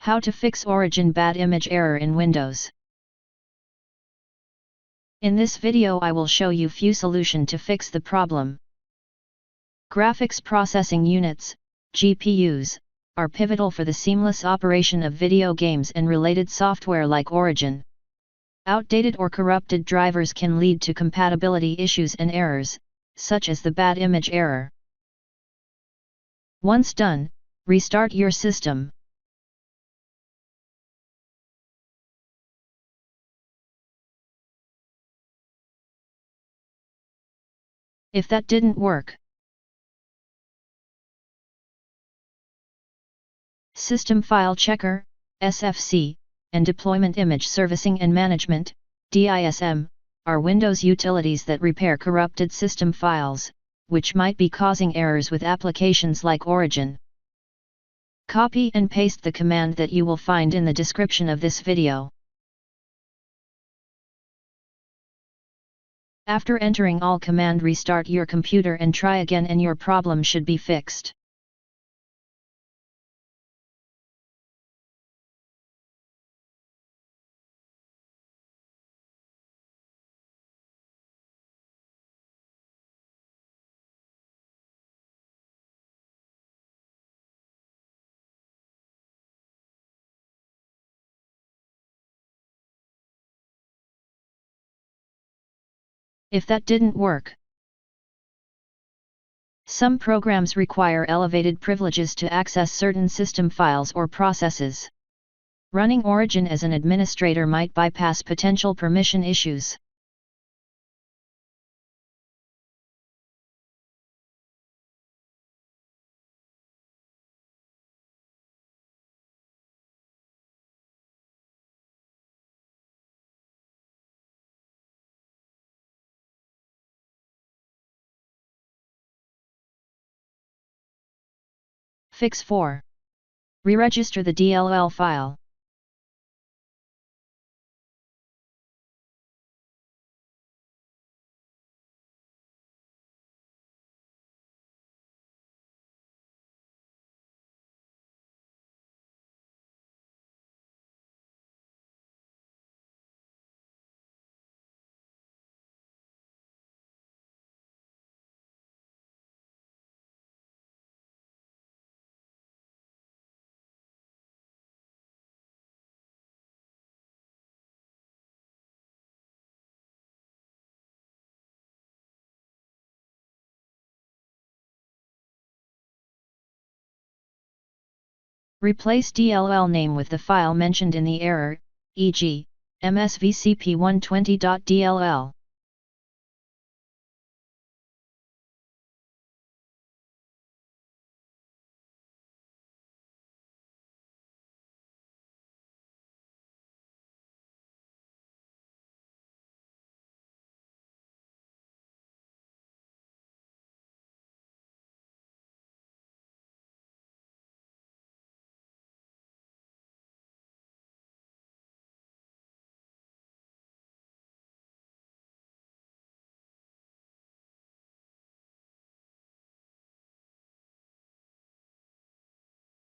How to fix Origin bad image error in Windows. In this video I will show you few solution to fix the problem. Graphics processing units, GPUs, are pivotal for the seamless operation of video games and related software like Origin. Outdated or corrupted drivers can lead to compatibility issues and errors, such as the bad image error. Once done, restart your system. If that didn't work, System File Checker, SFC, and Deployment Image Servicing and Management, DISM, are Windows utilities that repair corrupted system files, which might be causing errors with applications like Origin. Copy and paste the command that you will find in the description of this video. After entering all command, restart your computer and try again and your problem should be fixed. If that didn't work, some programs require elevated privileges to access certain system files or processes. Running Origin as an administrator might bypass potential permission issues. Fix 4. Re-register the DLL file. Replace DLL name with the file mentioned in the error, e.g., msvcp120.dll.